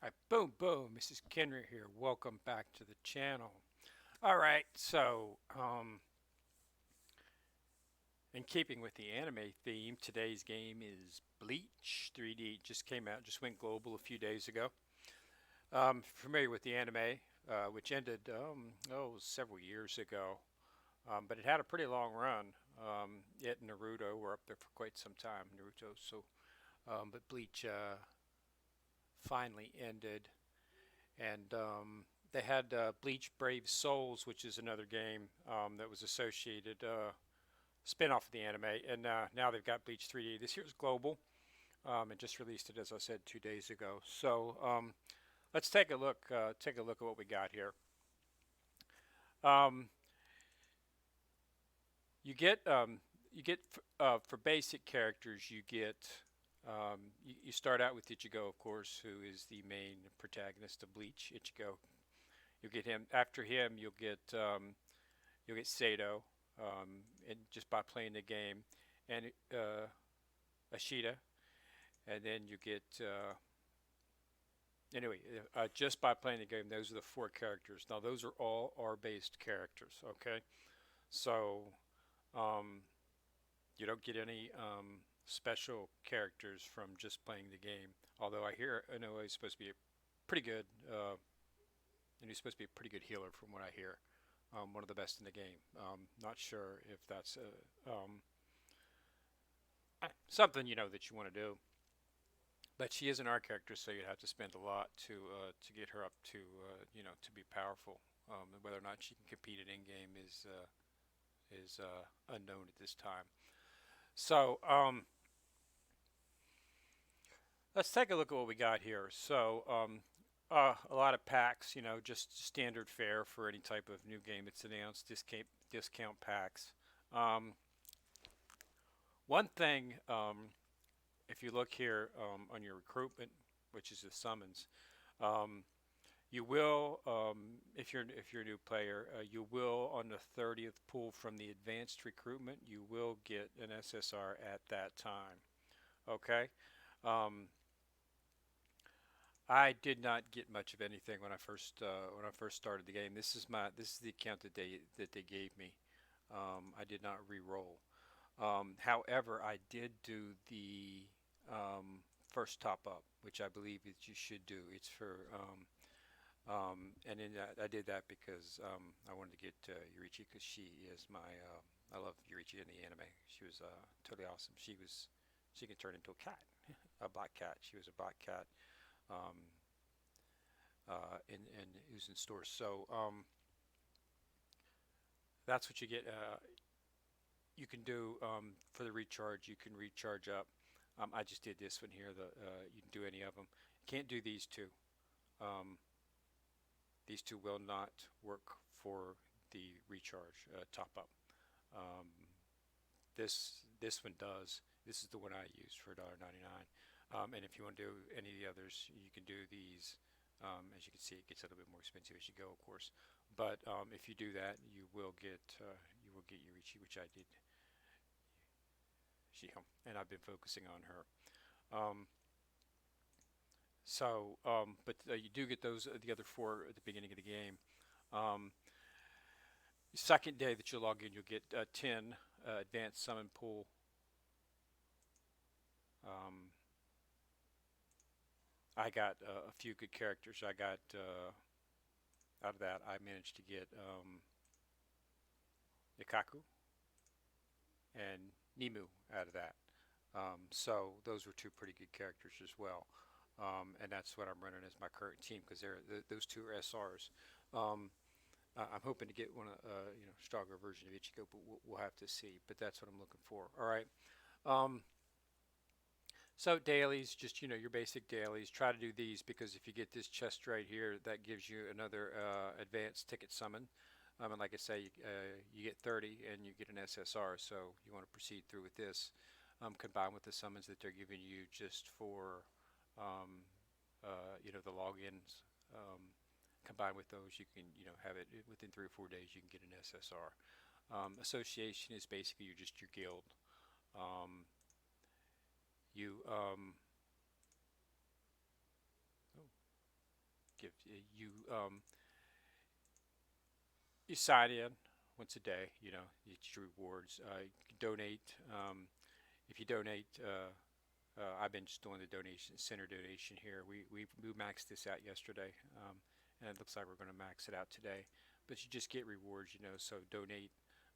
Alright, boom, boom. Mrs. Kenry here. Welcome back to the channel. Alright, in keeping with the anime theme, today's game is Bleach 3D. It just came out, just went global a few days ago. Familiar with the anime, which ended, several years ago. But it had a pretty long run. It and Naruto were up there for quite some time. But Bleach finally ended. And they had Bleach Brave Souls, which is another game that was associated spin-off of the anime, and now they've got Bleach 3D. This year's global, and just released it, as I said, 2 days ago. So let's take a look. Take a look at what we got here. Um, you get for basic characters, you start out with Ichigo, of course, who is the main protagonist of Bleach. Ichigo. You'll get him. After him, you'll get Sato, and just by playing the game, and Ashita, and then you get anyway, just by playing the game. Those are the four characters. Now those are all R-based characters. Okay, so um, you don't get any special characters from just playing the game. Although I know he's supposed to be a pretty good, and he's supposed to be a pretty good healer from what I hear. One of the best in the game. Not sure if that's something that you want to do. But she is an art character, so you'd have to spend a lot to get her up to to be powerful. And whether or not she can compete at in game is unknown at this time. So let's take a look at what we got here. A lot of packs, just standard fare for any type of new game that's announced. Discount packs. Um, One thing, if you look here on your recruitment, which is the summons, um, you will, if you're a new player, you will on the 30th pull from the advanced recruitment, you will get an SSR at that time. Okay. Um, I did not get much of anything when I first started the game. This is the account that they gave me. I did not re-roll. However, I did do the first top up, which I believe that you should do. It's for and in that I did that because I wanted to get Yurichi because she is I love Yurichi in the anime. She was totally awesome. She can turn into a cat, a black cat. She was a black cat um, and it was in stores. So that's what you get. You can do for the recharge. You can recharge up. I just did this one here. You can do any of them. You can't do these two. Um, these two will not work for the recharge top up. Um, this one does. This is the one I used for $1.99. And if you want to do any of the others, you can do these. As you can see, it gets a little bit more expensive as you go, of course. But if you do that, you will get Yurichi, which I did. And I've been focusing on her. Um, but you do get those the other four at the beginning of the game. Um, Second day that you log in, you'll get 10 advanced summon pool. Um, I got a few good characters. I got out of that. I managed to get Ikaku and Nimu out of that. So those were two pretty good characters as well. And that's what I'm running as my current team because those two are SRs. Um, I'm hoping to get one, stronger version of Ichigo, but we'll have to see. But that's what I'm looking for. All right. Um, so dailies, just your basic dailies. Try to do these because if you get this chest right here, that gives you another advanced ticket summon. And like I say, you get 30 and you get an SSR. So you want to proceed through with this, combined with the summons that they're giving you just for, um, the logins. Combined with those, you can have it within 3 or 4 days. You can get an SSR. Association is basically just your guild. Um, you oh, give you you sign in once a day. You know, you get your rewards. You can donate. If you donate, I've been just doing the donation center donation here. We maxed this out yesterday, and it looks like we're going to max it out today. But you just get rewards, you know. So donate.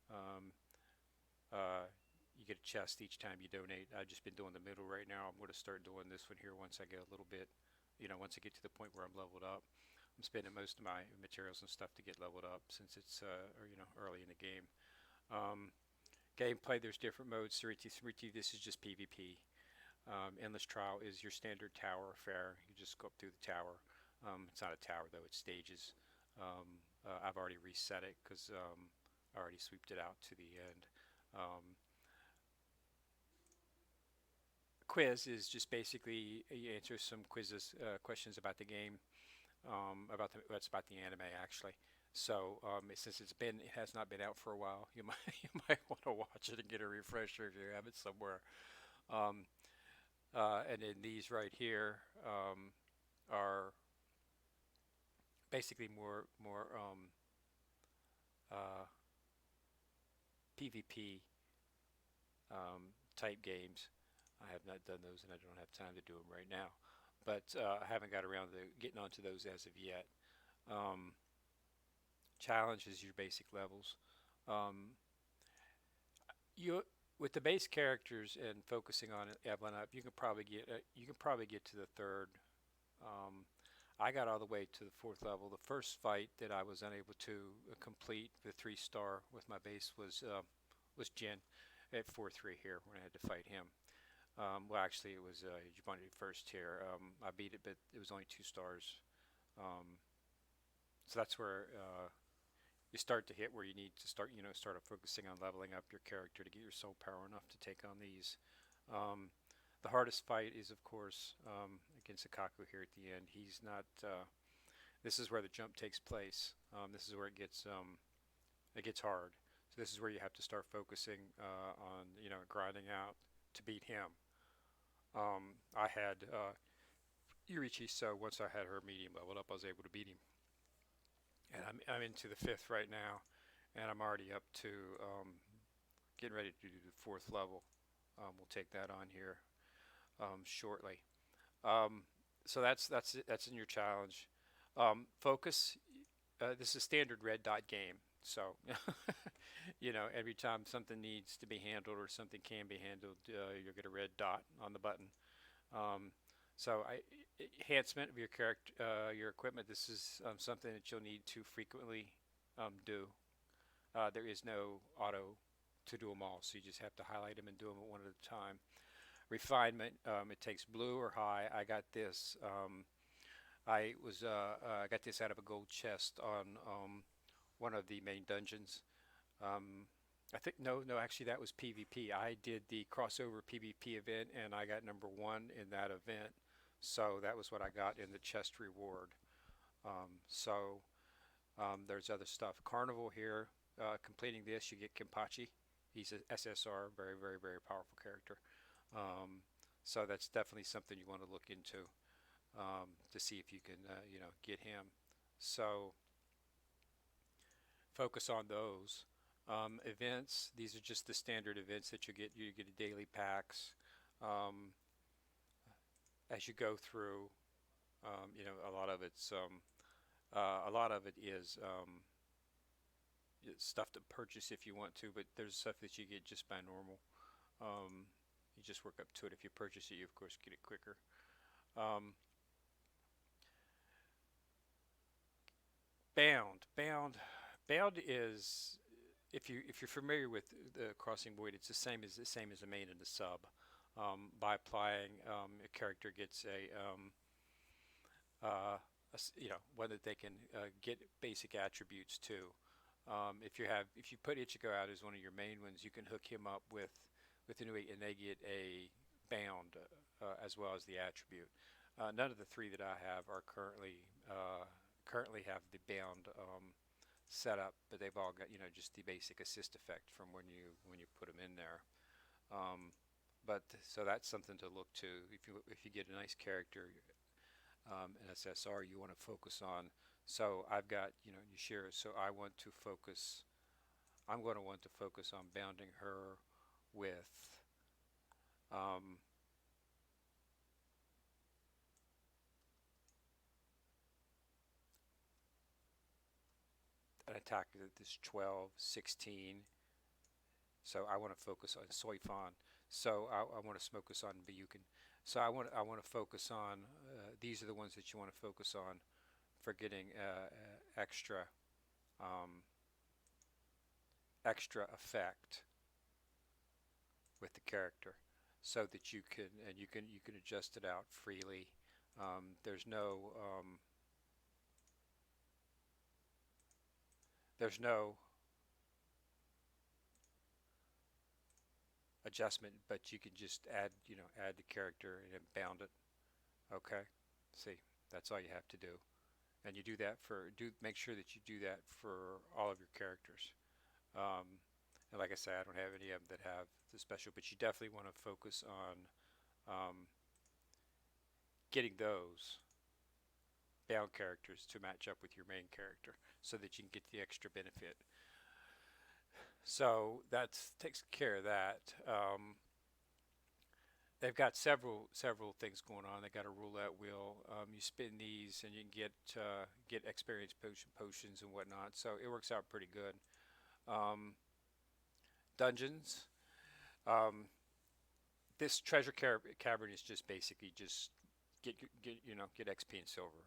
Um, you get a chest each time you donate. I've just been doing the middle right now. I'm going to start doing this one here once I get a little bit, you know, once I get to the point where I'm leveled up. I'm spending most of my materials and stuff to get leveled up since it's, or, you know, early in the game. Um, Gameplay, there's different modes. Suriti, this is just PvP. Endless Trial is your standard tower affair. You just go up through the tower. It's not a tower though; it's stages. I've already reset it because I already sweeped it out to the end. Um, Quiz is just basically you answer some quizzes, questions about the game, that's about the anime actually. So since it has not been out for a while, you might you might want to watch it and get a refresher if you have it somewhere. Um, and then these right here are basically more uh, PvP type games. I have not done those, and I don't have time to do them right now. But I haven't got around to getting onto those as of yet. Um, Challenge is your basic levels. Um, you with the base characters and focusing on it, leveling up, you can probably get to the third. Um, I got all the way to the fourth level. The first fight that I was unable to complete the 3 star with my base was Jin at 4-3 here when I had to fight him. Well, actually, it was Jumanji first here. I beat it, but it was only 2 stars. Um, so that's where you start to hit where you need to start, you know, start focusing on leveling up your character to get your soul power enough to take on these. Um, the hardest fight is, of course, against Akaku here at the end. He's not. This is where the jump takes place. This is where it gets hard. So this is where you have to start focusing on, you know, grinding out to beat him. I had Irichi, so once I had her medium leveled up, I was able to beat him. And I'm into the fifth right now, and I'm already up to getting ready to do the fourth level. We'll take that on here shortly. Um, so that's in your challenge. Focus. This is standard red dot game. So, you know, every time something needs to be handled or something can be handled, you'll get a red dot on the button. Um, so, enhancement of your character, your equipment. This is something that you'll need to frequently do. There is no auto to do them all, so you just have to highlight them and do them one at a time. Refinement. It takes blue or high. I got this. I got this out of a gold chest on one of the main dungeons. Um, I think no, actually that was PvP. I did the crossover PvP event, and I got number one in that event. So that was what I got in the chest reward. There's other stuff. Carnival here. Completing this, you get Kenpachi. He's a SSR, very, very, very powerful character. Um, so that's definitely something you want to look into to see if you can, you know, get him. So focus on those. Events, these are just the standard events that you get. You get a daily packs um, as you go through. You know, a lot of it is stuff to purchase if you want to, but there's stuff that you get just by normal. Um, you just work up to it. If you purchase it, you of course get it quicker. Um, Bound is if you're familiar with the Crossing Void, it's the same as the main and the sub. By applying, a character gets you know, one that they can get basic attributes to. If you put Ichigo out as one of your main ones, you can hook him up with Inuit, and they get a bound as well as the attribute. None of the three that I have are currently have the bound set up, but they've all got, you know, just the basic assist effect from when you put them in there. Um, but so that's something to look to. If you get a nice character, an SSR, you want to focus on. So I've got, you share. So I want to focus. I'm going to want to focus on bounding her with um, an attack that's 12, 16. So I want to focus on Soifan. So I want to focus on Bayukin. So I want to focus on these are the ones that you want to focus on for getting extra um, extra effect with the character, so that you can adjust it out freely. There's no adjustment, but you can just add the character and then bound it. Okay, see, that's all you have to do, and you do that for do make sure that you do that for all of your characters. Um, and like I said, I don't have any of them that have the special, but you definitely want to focus on getting those bound characters to match up with your main character so that you can get the extra benefit. So that takes care of that. They've got several things going on. They got a roulette wheel. You spin these and you can get experience potions and whatnot. So it works out pretty good. Um, Dungeons. Um, this cavern is just basically just get XP and silver.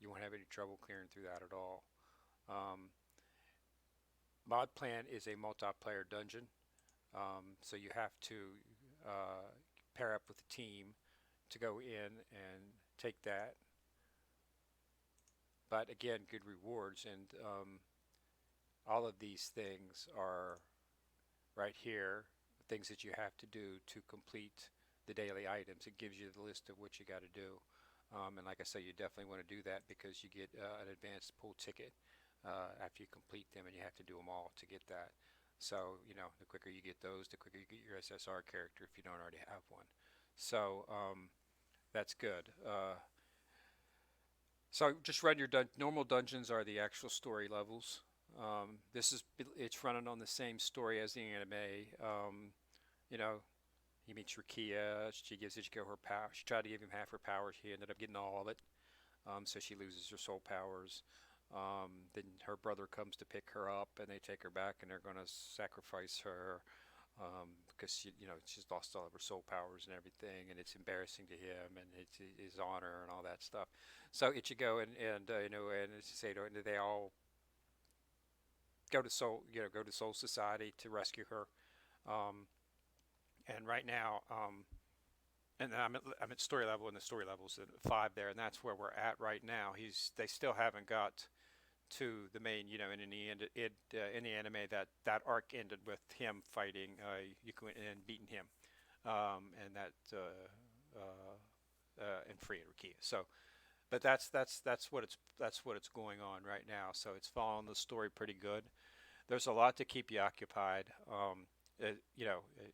You won't have any trouble clearing through that at all. Um, Mod Plan is a multiplayer dungeon, so you have to uh, pair up with a team to go in and take that. But again, good rewards, and all of these things are right here, things that you have to do to complete the daily items. It gives you the list of what you got to do. And like I say, you definitely want to do that because you get an advanced pool ticket after you complete them, and you have to do them all to get that. So, the quicker you get those, the quicker you get your SSR character if you don't already have one. So, that's good. So just run your normal dungeons are the actual story levels. It's running on the same story as the anime. You know, he meets Rukia. She gives Ichigo her power. She tried to give him half her power. He ended up getting all of it. So she loses her soul powers. Then her brother comes to pick her up, and they take her back, and they're going to sacrifice her because she's lost all of her soul powers and everything, and it's embarrassing to him, and it's his honor and all that stuff. So Ichigo and Shiseido, and they all go to Soul Society to rescue her. Um, and right now, and I'm at story level, and the story level's at 5 there, and that's where we're at right now. They still haven't got to the main, and in the end, in the anime, that arc ended with him fighting Yuko and beating him, and that and freeing Rukia. So, but that's what it's going on right now. So it's following the story pretty good. There's a lot to keep you occupied. It, you know, it,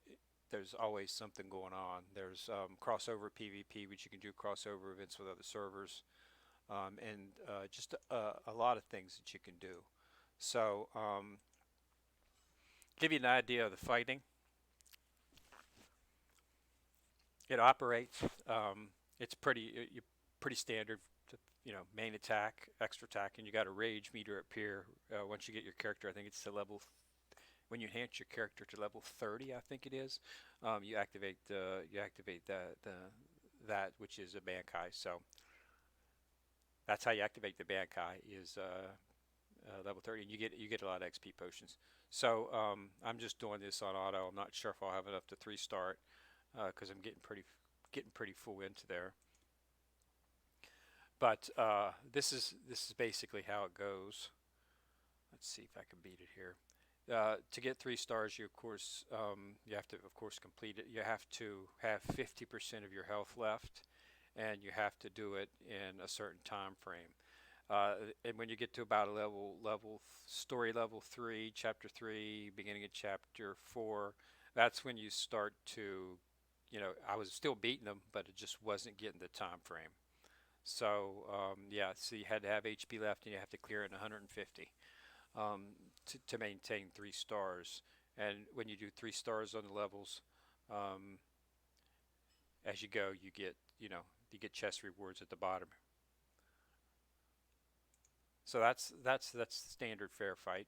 there's always something going on. There's crossover PvP, which you can do crossover events with other servers, and just a lot of things that you can do. So, give you an idea of the fighting. It operates. It's pretty standard. Main attack, extra attack, and you got a rage meter appear once you get your character. I think it's to level. When you enhance your character to level 30, I think it is, you activate that which is a Bankai. So that's how you activate the Bankai is level 30, and you get a lot of XP potions. So I'm just doing this on auto. I'm not sure if I'll have enough to 3 start because I'm getting pretty full into there. But this is basically how it goes. Let's see if I can beat it here. To get 3 stars, you have to of course complete it. You have to have 50% of your health left, and you have to do it in a certain time frame. And when you get to about a story level 3, chapter 3, beginning of chapter 4, that's when you start to, I was still beating them, but it just wasn't getting the time frame. So yeah, so you had to have HP left, and you have to clear it in 150 to maintain 3 stars. And when you do 3 stars on the levels, um, as you go, you get chest rewards at the bottom. So that's the standard fair fight.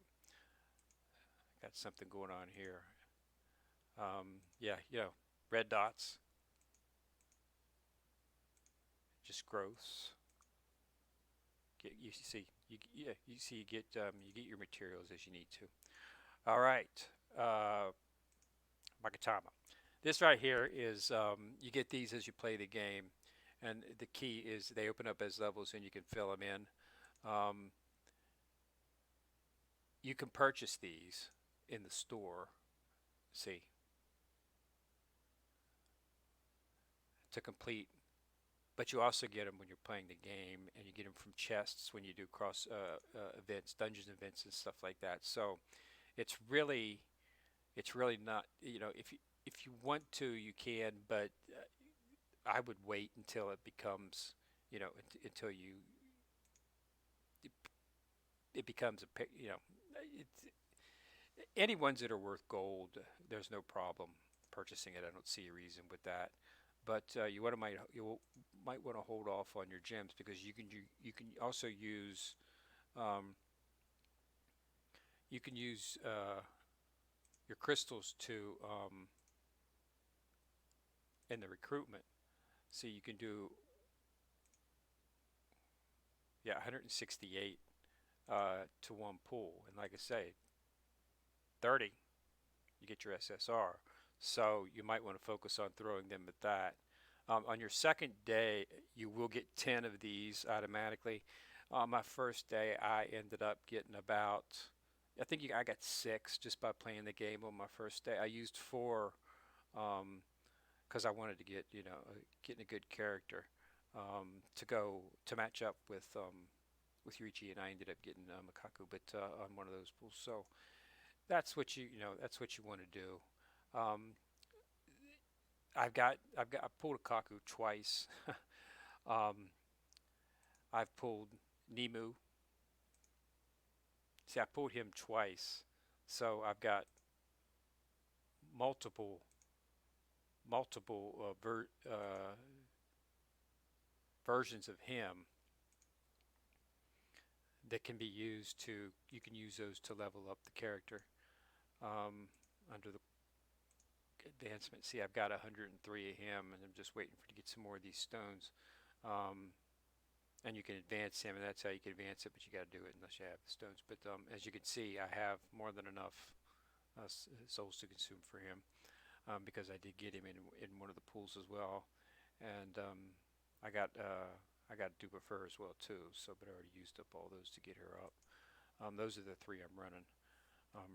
Got something going on here. Yeah, red dots, just growths. You see, yeah, you see, you get your materials as you need to. All right, uh, Makatama. This right here is you get these as you play the game, and the key is they open up as levels and you can fill them in. Um, you can purchase these in the store. See, to complete, but you also get them when you're playing the game, and you get them from chests when you do cross events, dungeons events, and stuff like that. So it's really it's really not, if you want to, you can, but I would wait until it becomes, until it becomes it's, any ones that are worth gold, there's no problem purchasing it. I don't see a reason with that. But you might want to hold off on your gems, because you can also use um, you can use your crystals to in the recruitment. So you can do, yeah, 168 to one pool, and like I say, 30 you get your SSR. So you might want to focus on throwing them at that. On your second day, you will get 10 of these automatically. On my first day, I ended up getting about, I think I got 6 just by playing the game on my first day. I used 4 because I wanted to get, getting a good character to go to match up with Yuichi, and I ended up getting Makaku, but on one of those pools. So that's what you want to do. Um, I pulled a Kaku twice. um, I've pulled Nemu. See, I pulled him twice, so I've got multiple multiple versions of him that can be used to. You can use those to level up the character under the advancement. See, I've got 103 of him, and I'm just waiting for to get some more of these stones. Um, and you can advance him, and that's how you can advance it, but you got to do it unless you have the stones. But as you can see, I have more than enough souls to consume for him, because I did get him in one of the pools as well, and I got Duper Fur as well too. So, but I already used up all those to get her up. Those are the 3 I'm running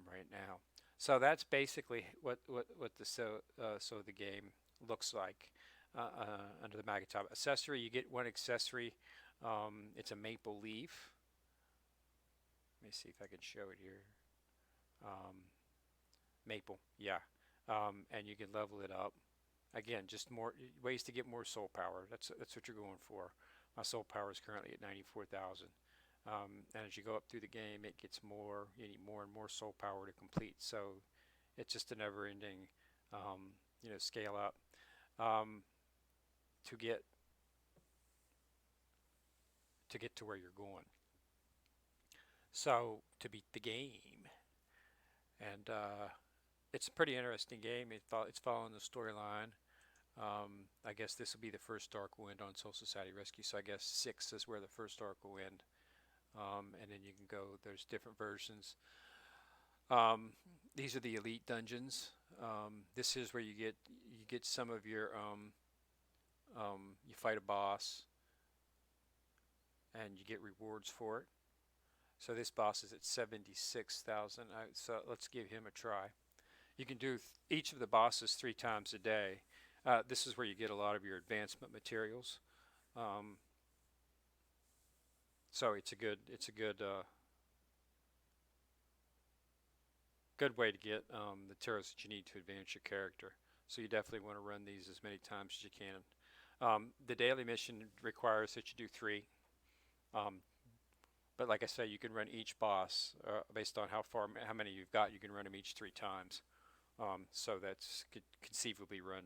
right now. So that's basically what the the game looks like under the Magatop accessory. You get one accessory. It's a maple leaf. Let me see if I can show it here. Um, Maple, yeah. And you can level it up. Again, just more ways to get more soul power. That's what you're going for. My soul power is currently at 94,000. And as you go up through the game, it gets more. You need more and more soul power to complete. So it's just a never-ending, scale up um, to get to where you're going. So to beat the game, and it's a pretty interesting game. It's following the storyline. I guess this will be the first arc will end on Soul Society Rescue. So I guess 6 is where the first arc will end. And then you can go. There's different versions. Um, these are the elite dungeons. This is where you get some of your you fight a boss and you get rewards for it. So this boss is at 76,000. So let's give him a try. You can do each of the bosses 3 times a day. This is where you get a lot of your advancement materials. Um, so it's a good way to get the materials that you need to advance your character. So you definitely want to run these as many times as you can. The daily mission requires that you do three. Um, but like I say, you can run each boss based on how many you've got. You can run them each 3 times. So that's could conceivably run,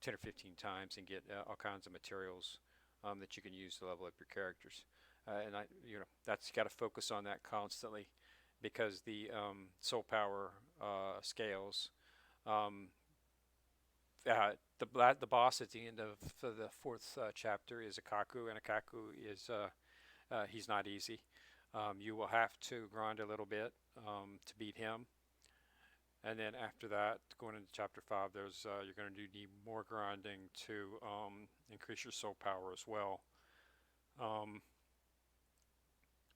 10 or 15 times and get all kinds of materials that you can use to level up your characters. And that's got to focus on that constantly because the soul power scales. Um, the boss at the end of the fourth chapter is Akaku, and Akaku is he's not easy. You will have to grind a little bit to beat him, and then after that, going into chapter five, there's you're going to need more grinding to increase your soul power as well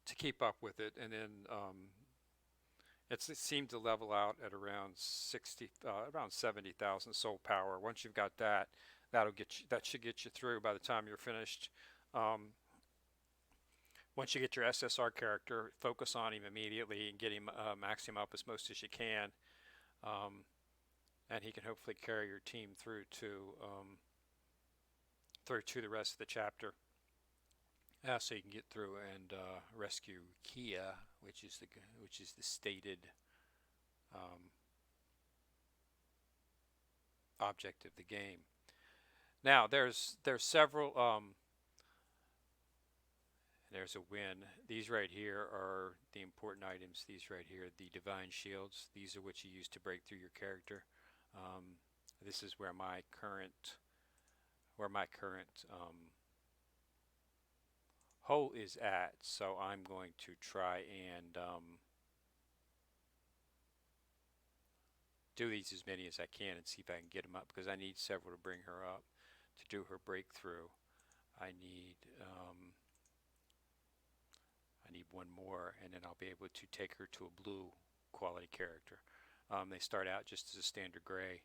to keep up with it, and then it seemed to level out at around 70,000 soul power. Once you've got that, that should get you through by the time you're finished. Um, Once you get your SSR character, focus on him immediately and get him max him up as most as you can, um, and he can hopefully carry your team through to the rest of the chapter. So you can get through and rescue Kia, which is the stated um, object of the game. Now there's several. There's a win. These right here are the important items. These right here, the divine shields. These are what you use to break through your character. Um, this is where my current hole is at. So I'm going to try and do these as many as I can and see if I can get them up because I need several to bring her up to do her breakthrough. I need um, I need one more, and then I'll be able to take her to a blue quality character. They start out just as a standard gray,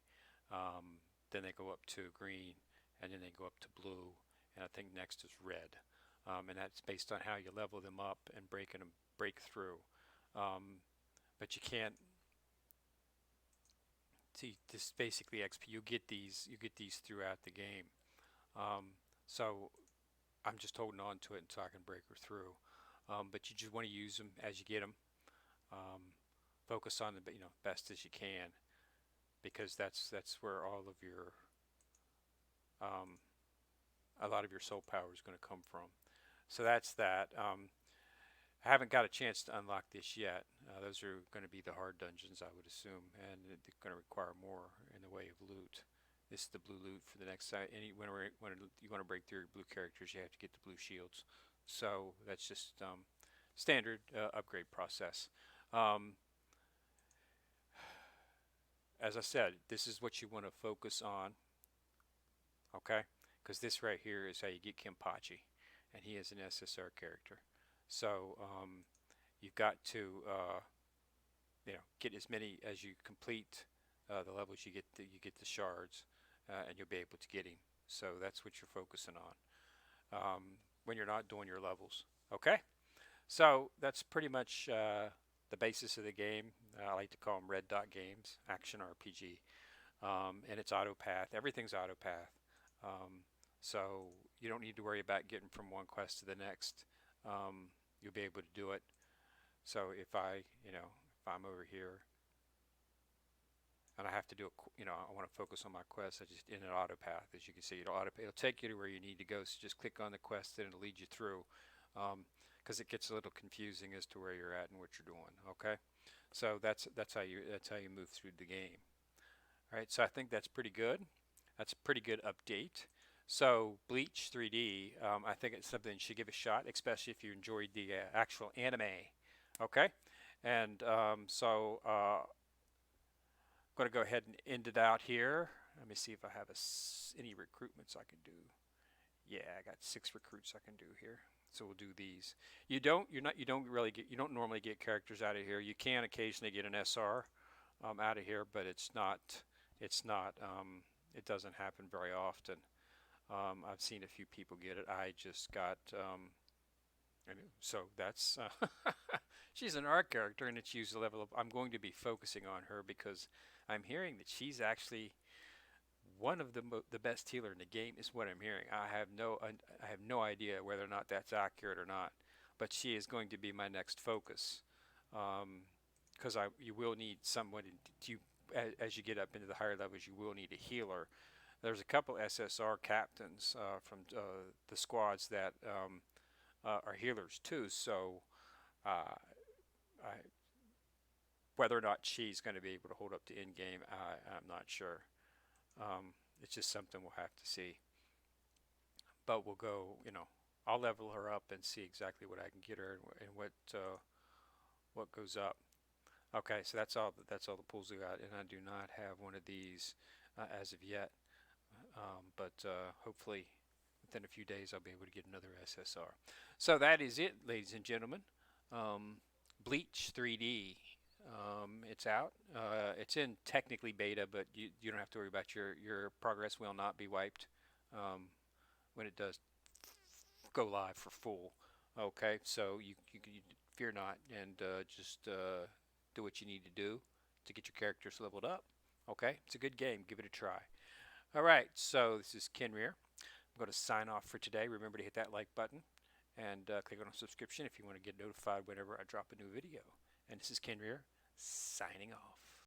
then they go up to green, and then they go up to blue, and I think next is red. And that's based on how you level them up and break through. Um, but you can't see this basically XP. You get these throughout the game. So I'm just holding on to it until I can break her through. But you just want to use them as you get them. Um, Focus on the best as you can because that's where all of your um, a lot of your soul power is going to come from. So that's that. I haven't got a chance to unlock this yet. Those are going to be the hard dungeons, I would assume, and they're going to require more in the way of loot. This is the blue loot for the next side. When you want to break through your blue characters, you have to get the blue shields. So that's just standard upgrade process. Um, as I said, this is what you want to focus on, okay? Because this right here is how you get Kenpachi, and he is an SSR character. So you've got to get as many as you complete the levels. You get the shards, and you'll be able to get him. So that's what you're focusing on when you're not doing your levels. Okay, so that's pretty much the basis of the game. I like to call them red dot games, action RPG, and it's auto path. Everything's auto path. Um, so you don't need to worry about getting from one quest to the next. You'll be able to do it. So if I'm over here and I have to do I want to focus on my quest, I just in an auto path, as you can see, it'll take you to where you need to go. So just click on the quest, and it'll lead you through, because it gets a little confusing as to where you're at and what you're doing. Okay, so that's how you move through the game. All right, so I think that's pretty good. That's a pretty good update. So Bleach 3D, I think it's something you should give a shot, especially if you enjoyed the actual anime. Okay, and I'm going to go ahead and end it out here. Let me see if I have any recruitments I can do. Yeah, I got 6 recruits I can do here. So we'll do these. You don't normally get characters out of here. You can occasionally get an SR out of here, but it doesn't happen very often. I've seen a few people get it. I just got so that's she's an art character, and it's used a level of. I'm going to be focusing on her because I'm hearing that she's actually one of the best healer in the game is what I'm hearing. I have no idea whether or not that's accurate or not, but she is going to be my next focus, because you will need someone as you get up into the higher levels. You will need a healer. There's a couple SSR captains from the squads that are healers too. So uh, I, whether or not she's going to be able to hold up to end game, I'm not sure. It's just something we'll have to see. But we'll go, I'll level her up and see exactly what I can get her and what goes up. Okay, so that's all the pools I got, and I do not have one of these as of yet. But hopefully within a few days I'll be able to get another SSR. So that is it, ladies and gentlemen. Um, Bleach 3D. It's out. It's in technically beta, but you don't have to worry about your progress will not be wiped when it does go live for full. Okay, so you fear not, and just do what you need to do to get your characters leveled up. Okay, it's a good game. Give it a try. All right, so this is Ken Rear. I'm going to sign off for today. Remember to hit that like button and click on subscription if you want to get notified whenever I drop a new video. And this is Ken Rear signing off.